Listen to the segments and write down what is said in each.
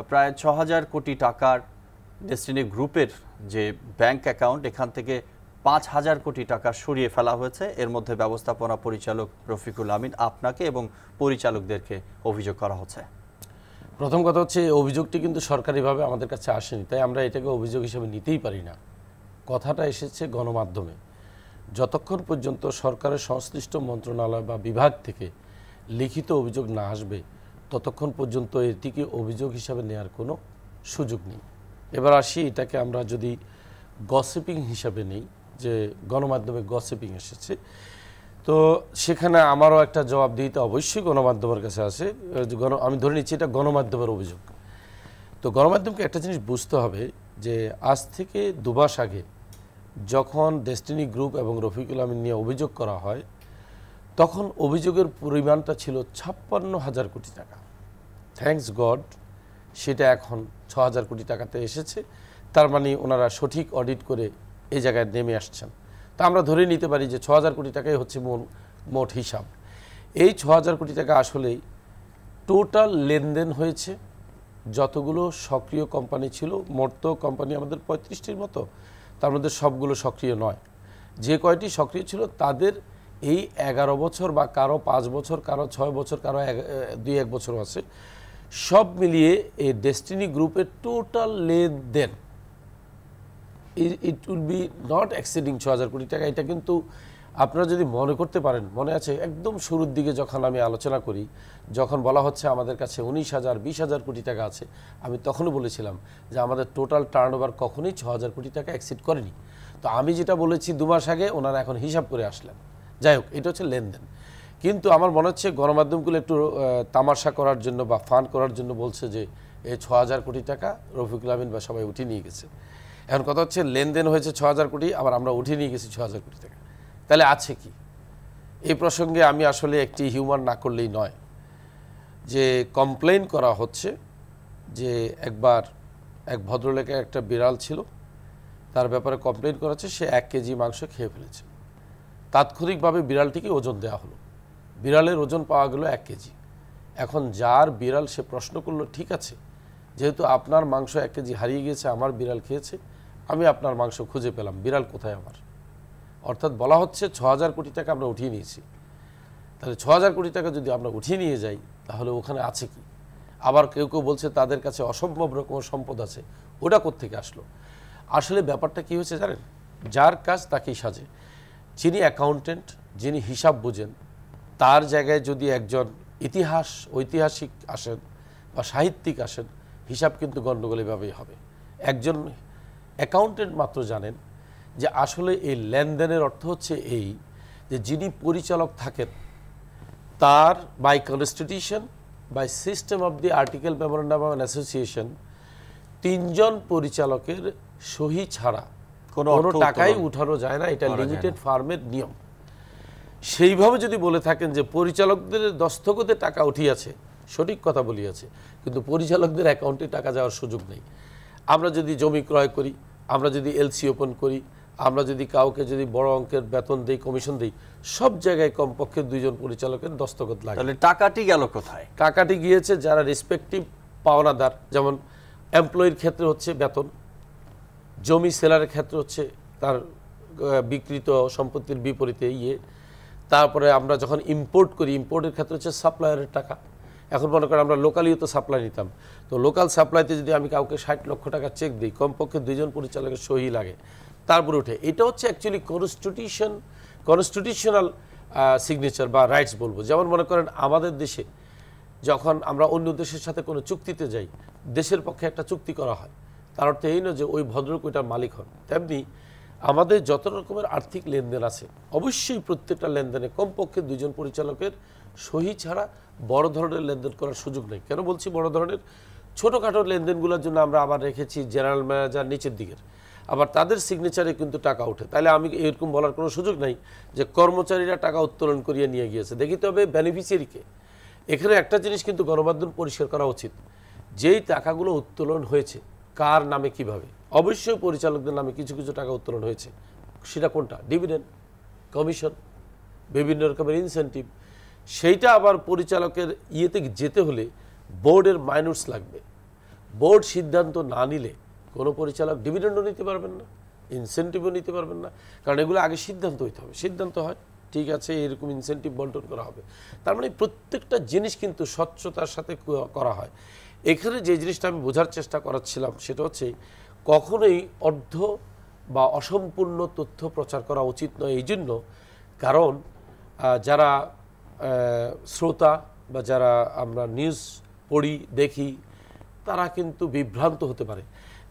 প্রায় ৬,০০০ কোটি টাকার ডেস্টিনি গ্রুপের যে ব্যাংক অ্যাকাউন্ট, এখান থেকে ৫,০০০ কোটি টাকা সরিয়ে ফেলা হয়েছে। এর মধ্যে ব্যবস্থাপনা পরিচালক রফিকুল আমিন আপনাকে এবং পরিচালকদেরকে অভিযোগ করা হচ্ছে। প্রথম কথা হচ্ছে, অভিযোগটি কিন্তু সরকারিভাবে আমাদের কাছে আসেনি, তাই আমরা এটাকে অভিযোগ হিসেবে নিতেই পারি না। কথাটা এসেছে গণমাধ্যমে। যতক্ষণ পর্যন্ত সরকারের সংশ্লিষ্ট মন্ত্রণালয় বা বিভাগ থেকে লিখিত অভিযোগ না আসবে, ততক্ষণ পর্যন্ত এটিকে অভিযোগ হিসাবে নেওয়ার কোনো সুযোগ নেই। এবার আসি, এটাকে আমরা যদি গসিপিং হিসাবে নেই, যে গণমাধ্যমে গসিপিং এসেছে, তো সেখানে আমারও একটা জবাবদিহিতা অবশ্যই গণমাধ্যমের কাছে আছে। আমি ধরে নিচ্ছি এটা গণমাধ্যমের অভিযোগ। তো গণমাধ্যমকে একটা জিনিস বুঝতে হবে যে আজ থেকে ২ মাস আগে যখন ডেস্টিনি গ্রুপ এবং রফিকুল আমিন নিয়ে অভিযোগ করা হয়, তখন অভিযোগের পরিমাণটা ছিল ৫৬,০০০ কোটি টাকা। থ্যাঙ্কস গড সেটা এখন ৬,০০০ কোটি টাকাতে এসেছে। তার মানে ওনারা সঠিক অডিট করে এই জায়গায় নেমে আসছেন। তা আমরা ধরে নিতে পারি যে ৬,০০০ কোটি টাকাই হচ্ছে মোট হিসাব। এই ৬,০০০ কোটি টাকা আসলেই টোটাল লেনদেন হয়েছে যতগুলো সক্রিয় কোম্পানি ছিল। মোট তো কোম্পানি আমাদের ৩৫টির মতো, তার মধ্যে সবগুলো সক্রিয় নয়। যে কয়টি সক্রিয় ছিল তাদের এই ১১ বছর বা কারো ৫ বছর, কারো ৬ বছর, কারো ২-১ বছর আছে, সব মিলিয়ে এই ডেস্টিনি গ্রুপের টোটাল লেনদেন it will be not exceeding ৬,০০০ কোটি টাকা। এটা কিন্তু আপনারা যদি মনে করতে পারেন, মনে আছে একদম শুরুর দিকে যখন আমি আলোচনা করি, যখন বলা হচ্ছে আমাদের কাছে ১৯,০০০ ২০,০০০ কোটি টাকা আছে, আমি তখনও বলেছিলাম যে আমাদের টোটাল টার্নওভার কখনোই ৬,০০০ কোটি টাকা এক্সিড করেনি। তো আমি যেটা বলেছি ২ মাস আগে, ওনারা এখন হিসাব করে আসলেন। যাই হোক, এটা হচ্ছে লেনদেন। কিন্তু আমার মনে হচ্ছে গণমাধ্যমগুলো একটু তামাশা করার জন্য বা ফান করার জন্য বলছে যে এই ৬,০০০ কোটি টাকা রফিকুল আমিন বা সবাই উঠিয়ে নিয়ে গেছে। এখন কথা হচ্ছে, লেনদেন হয়েছে ৬,০০০ কোটি, আবার আমরা উঠিয়ে নিয়ে গেছি ৬,০০০ কোটি টাকা। তাহলে আছে কি? এই প্রসঙ্গে আমি আসলে একটি হিউমার না করলেই নয়। যে কমপ্লেইন করা হচ্ছে যে একবার এক ভদ্রলোকের একটা বিড়াল ছিল, তার ব্যাপারে কমপ্লেইন করা হচ্ছে সে ১ কেজি মাংস খেয়ে ফেলেছে। তাৎক্ষণিকভাবে বিড়ালটিকে ওজন দেওয়া হলো, বিড়ালের ওজন পাওয়া গেল ১ কেজি। এখন যার বিড়াল, সে প্রশ্ন করলো, ঠিক আছে, যেহেতু আপনার মাংস ১ কেজি হারিয়ে গিয়েছে, আমার বিড়াল খেয়েছে, আমি আপনার মাংস খুঁজে পেলাম, বিড়াল কোথায় আমার? অর্থাৎ বলা হচ্ছে ৬,০০০ কোটি টাকা আমরা উঠিয়ে নিয়েছি। তাহলে ৬,০০০ কোটি টাকা যদি আমরা উঠিয়ে নিয়ে যাই, তাহলে ওখানে আছে কি? আবার কেউ কেউ বলছে তাদের কাছে অসম্ভব রকমের সম্পদ আছে, ওটা কোত্থেকে আসলো? আসলে ব্যাপারটা কি হয়েছে জানেন? যার কাজ তাকেই সাজে। যিনি অ্যাকাউন্টেন্ট, যিনি হিসাব বুঝেন, তার জায়গায় যদি একজন ঐতিহাসিক আসেন বা সাহিত্যিক আসেন, হিসাব কিন্তু গণ্ডগোল এভাবেই হবে। একজন অ্যাকাউন্টেন্ট মাত্র জানেন যে আসলে এই লেনদেনের অর্থ হচ্ছে এই, যে যিনি পরিচালক থাকেন তার by constitution, by system of the article memorandum of association, ৩ জন পরিচালকের সহি ছাড়া কোনো টাকাই উঠানো যায় না। এটা লিমিটেড ফার্মের নিয়ম। সেইভাবে যদি বলে থাকেন যে পরিচালকদের দস্তখতে টাকা উঠিয়াছে, সঠিক কথা বলিয়াছে, কিন্তু পরিচালকদের অ্যাকাউন্টে টাকা যাওয়ার সুযোগ নেই। আমরা যদি জমি ক্রয় করি, আমরা যদি এলসি ওপেন করি, আমরা যদি কাউকে যদি বড় অঙ্কের বেতন দেই, কমিশন দেই, সব জায়গায় কমপক্ষে ২ জন পরিচালকের দস্তখত লাগে। তাহলে টাকাটি গেল কোথায়? টাকাটি গিয়েছে যারা রেসপেক্টিভ পাওনাদার, যেমন এমপ্লয়ির ক্ষেত্রে হচ্ছে বেতন, জমি সেলারের ক্ষেত্রে হচ্ছে তার বিকৃত সম্পত্তির বিপরীতে তারপরে আমরা যখন ইম্পোর্ট করি, ইম্পোর্টের ক্ষেত্রে হচ্ছে সাপ্লায়ারের টাকা। এখন মনে করেন আমরা লোকালিও তো সাপ্লাই নিতাম, তো লোকাল সাপ্লাইতে যদি আমি কাউকে ৬০ লক্ষ টাকা চেক দিই, কমপক্ষে ২ জন পরিচালকের সহি লাগে, তারপরে উঠে। এটা হচ্ছে অ্যাকচুয়ালি কনস্টিটিউশনাল সিগনেচার বা রাইটস বলবো। যেমন মনে করেন আমাদের দেশে যখন আমরা অন্য দেশের সাথে কোনো চুক্তিতে যাই, দেশের পক্ষে একটা চুক্তি করা হয়, তার অর্থ এই নয় যে ওই ভদ্রলোক ওইটার মালিক হন। তেমনি আমাদের যত রকমের আর্থিক লেনদেন আছে, অবশ্যই প্রত্যেকটা লেনদেনে কমপক্ষে ২ জন পরিচালকের সহি ছাড়া বড় ধরনের লেনদেন করার সুযোগ নেই। কেন বলছি বড় ধরনের? ছোটোখাটো লেনদেনগুলোর জন্য আমরা আবার রেখেছি জেনারেল ম্যানেজার নিচের দিকের, আবার তাদের সিগনেচারে কিন্তু টাকা ওঠে। তাহলে আমি এরকম বলার কোনো সুযোগ নাই যে কর্মচারীরা টাকা উত্তোলন করিয়ে নিয়ে গিয়েছে। দেখিতে হবে বেনিফিশিয়ারিকে। এখানে একটা জিনিস কিন্তু গণমাধ্যম পরিষ্কার করা উচিত, যেই টাকাগুলো উত্তোলন হয়েছে কার নামে কিভাবে। অবশ্যই পরিচালকদের নামে কিছু কিছু টাকা উত্তোলন হয়েছে, সেটা কোনটা? ডিভিডেন্ড, কমিশন, বিভিন্ন রকমের ইনসেন্টিভ। সেইটা আবার পরিচালকের ইয়েতে যেতে হলে বোর্ডের মাইনুটস লাগবে। বোর্ড সিদ্ধান্ত না নিলে কোনো পরিচালক ডিভিডেন্ডও নিতে পারবেন না, ইনসেন্টিভও নিতে পারবেন না, কারণ এগুলো আগে সিদ্ধান্ত হইতে হবে। সিদ্ধান্ত হয় ঠিক আছে এরকম ইনসেন্টিভ বন্টন করা হবে, তার মানে প্রত্যেকটা জিনিস কিন্তু স্বচ্ছতার সাথে করা হয়। এখানে যে জিনিসটা আমি বোঝার চেষ্টা করাচ্ছিলাম সেটা হচ্ছে কখনোই অর্ধ বা অসম্পূর্ণ তথ্য প্রচার করা উচিত নয়। এই জন্য কারণ যারা শ্রোতা বা যারা আমরা নিউজ পড়ি দেখি তারা কিন্তু বিভ্রান্ত হতে পারে,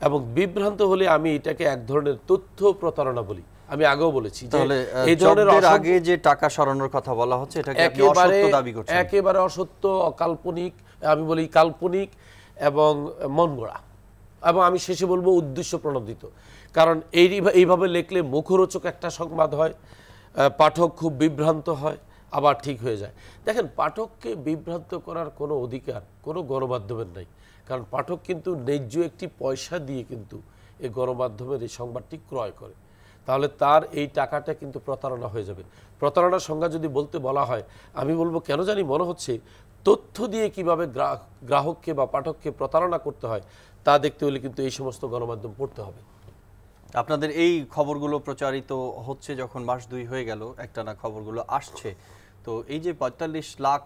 এবং বিভ্রান্ত হলে আমি এটাকে এক ধরনের তথ্য প্রতারণা বলি। আমি আগেও বলেছি যে এই ধরনের আগে যে টাকা সরানোর কথা বলা হচ্ছে এটাকে আপনি অসত্য দাবি করছেন। একেবারে অসত্য, অকাল্পনিক, আমি বলি কাল্পনিক এবং মন গড়া, এবং আমি শেষে বলবো উদ্দেশ্য প্রণোদিত। কারণ এইভাবে লিখলে মুখরোচক একটা সংবাদ হয়, পাঠক খুব বিভ্রান্ত হয়, আবার ঠিক হয়ে যায়। দেখেন, পাঠককে বিভ্রান্ত করার কোনো অধিকার কোনো গণমাধ্যমের নাই, কারণ পাঠক কিন্তু ন্যায্য একটি পয়সা দিয়ে কিন্তু এই গণমাধ্যমের এই সংবাদটি ক্রয় করে, তাহলে তার এই টাকাটা কিন্তু প্রতারণা হয়ে যাবে। প্রতারণার সংজ্ঞা যদি বলা হয়, আমি বলবো কেন জানি মনে হচ্ছে তথ্য দিয়ে কিভাবে গ্রাহককে বা পাঠককে প্রতারণা করতে হয় তা দেখতে হলে কিন্তু এই সমস্ত গণমাধ্যম পড়তে হবে। আপনাদের এই খবরগুলো প্রচারিত হচ্ছে যখন মাস 2 হয়ে গেল, একটানা খবরগুলো আসছে, তো এই যে 45 লাখ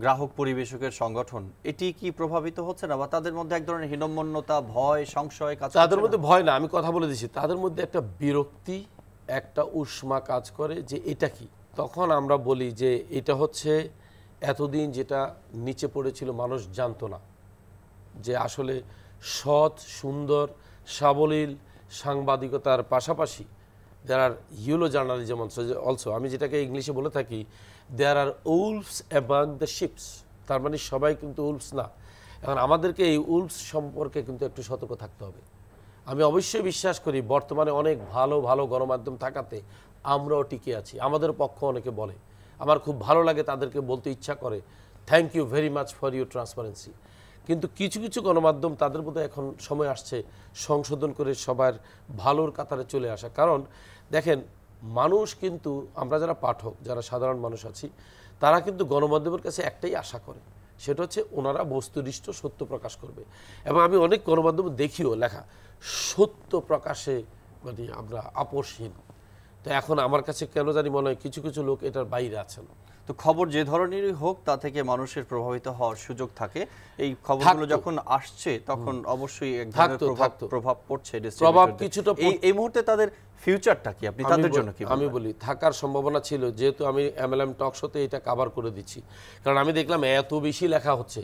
গ্রাহক পরিবেশকের সংগঠন, এটি কি প্রভাবিত হচ্ছে না, বা তাদের মধ্যে এক ধরনের হীনম্মন্যতা, ভয়, সংশয় কাজ করছে? তাদের মধ্যে ভয় না, আমি কথা বলে দিচ্ছি, তাদের মধ্যে একটা বিরক্তি, একটা উষ্মা কাজ করে যে এটা কি। তখন আমরা বলি যে এটা হচ্ছে এতদিন যেটা নিচে পড়েছিল, মানুষ জানতো না যে আসলে সৎ, সুন্দর, সাবলীল সাংবাদিকতার পাশাপাশি দেয়ার আর ইউলো জার্নালিজম অলসো, আমি যেটাকে ইংলিশে বলে থাকি দেয়ার আর উলফস অ্যামাং দ্য শিপস, তার মানে সবাই কিন্তু উলফস না। এখন আমাদেরকে এই উলফস সম্পর্কে কিন্তু একটু সতর্ক থাকতে হবে। আমি অবশ্যই বিশ্বাস করি বর্তমানে অনেক ভালো ভালো গণমাধ্যম থাকাতে আমরাও টিকে আছি। আমাদের পক্ষ অনেকে বলে, আমার খুব ভালো লাগে, তাদেরকে বলতে ইচ্ছা করে thank you very much for your transparency. কিন্তু কিছু কিছু গণমাধ্যম তাদের মধ্যে এখন সময় আসছে সংশোধন করে সবার ভালোর কাতারে চলে আসা। কারণ দেখেন, মানুষ কিন্তু, আমরা যারা পাঠক, যারা সাধারণ মানুষ আছি, তারা কিন্তু গণমাধ্যমের কাছে একটাই আশা করে, সেটা হচ্ছে ওনারা বস্তুনিষ্ঠ সত্য প্রকাশ করবে। এবং আমি অনেক গণমাধ্যম দেখিও লেখা সত্য প্রকাশে মানে আমরা আপোষহীন। তো এখন আমার কাছে কেন জানি মনে হয় কিছু কিছু লোক এটার বাইরে আছেন। তো খবর যে ধরনেরই হোক তা থেকে মানুষের প্রভাবিত হওয়ার সুযোগ থাকে। এই খবরগুলো যখন আসছে তখন অবশ্যই এক ধরনের প্রভাব পড়ছে। প্রভাব কিছুটা এই মুহূর্তে তাদের ফিউচারটা কি, আপনি তাদের জন্য কি? আমি বলি থাকার সম্ভাবনা ছিল, যেহেতু আমি এমএলএম টক শোতে এটা কভার করে দিচ্ছি। কারণ আমি দেখলাম এত বেশি লেখা হচ্ছে,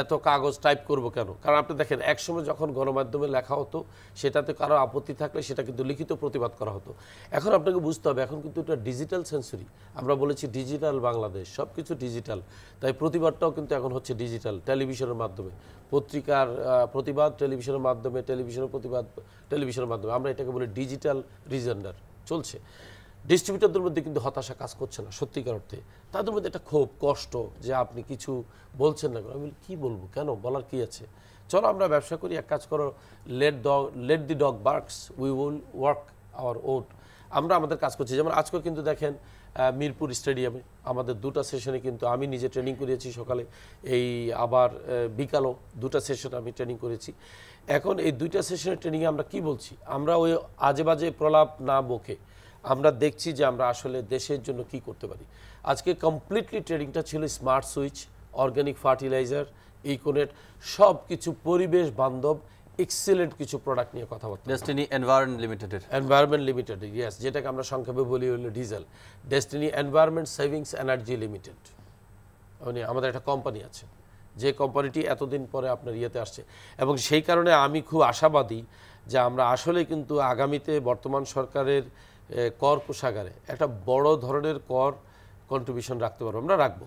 এত কাগজ টাইপ করব কেন? কারণ আপনি দেখেন, একসময় যখন গণমাধ্যমে লেখা হতো সেটাতে কারো আপত্তি থাকলে সেটা কিন্তু লিখিত প্রতিবাদ করা হতো। এখন আপনাকে বুঝতে হবে, এখন কিন্তু এটা ডিজিটাল সেঞ্চুরি, আমরা বলেছি ডিজিটাল বাংলাদেশ, সব কিছু ডিজিটাল, তাই প্রতিবাদটাও কিন্তু এখন হচ্ছে ডিজিটাল, টেলিভিশনের মাধ্যমে, পত্রিকার প্রতিবাদ টেলিভিশনের মাধ্যমে, টেলিভিশনের প্রতিবাদ টেলিভিশনের মাধ্যমে, আমরা এটাকে বলি ডিজিটাল রিজেন্ডার চলছে। ডিস্ট্রিবিউটরদের মধ্যে কিন্তু হতাশা কাজ করছে না সত্যিকার অর্থে, তাদের মধ্যে একটা ক্ষোভ, কষ্ট যে আপনি কিছু বলছেন না। আমি বলি কী বলবো, কেন, বলার কি আছে, চলো আমরা ব্যবসা করি, এক কাজ করো, late the dog barks, we will work our own. আমরা আমাদের কাজ করছি। যেমন আজকে কিন্তু দেখেন মিরপুর স্টেডিয়ামে আমাদের 2টা সেশনে কিন্তু আমি নিজে ট্রেনিং করিয়েছি, সকালে এই আবার বিকালও 2টা সেশন আমি ট্রেনিং করেছি। এখন এই 2টা সেশনের ট্রেনিংয়ে আমরা কি বলছি, আমরা ওই আজে বাজে প্রলাপ না বকে আমরা দেখছি যে আমরা আসলে দেশের জন্য কি করতে পারি। আজকে কমপ্লিটলি ট্রেনিংটা ছিল smart switch, organic fertiliser, Econate, সব কিছু পরিবেশ বান্ধব এক্সেলেন্ট কিছু প্রোডাক্ট নিয়ে কথাবার্তা। ডেস্টিনি এনভায়রনমেন্ট লিমিটেড, ইয়েস, যেটাকে আমরা সংক্ষেপে বলি হলো diesel. Destiny environment savings energy limited, মানে আমাদের একটা কোম্পানি আছে, যে কোম্পানিটি এতদিন পরে আপনার ইয়েতে আসছে। এবং সেই কারণে আমি খুব আশাবাদী যে আমরা আসলে কিন্তু আগামীতে বর্তমান সরকারের কর কোষাগারে একটা বড় ধরনের কর কন্ট্রিবিউশন রাখতে পারবো, আমরা রাখবো।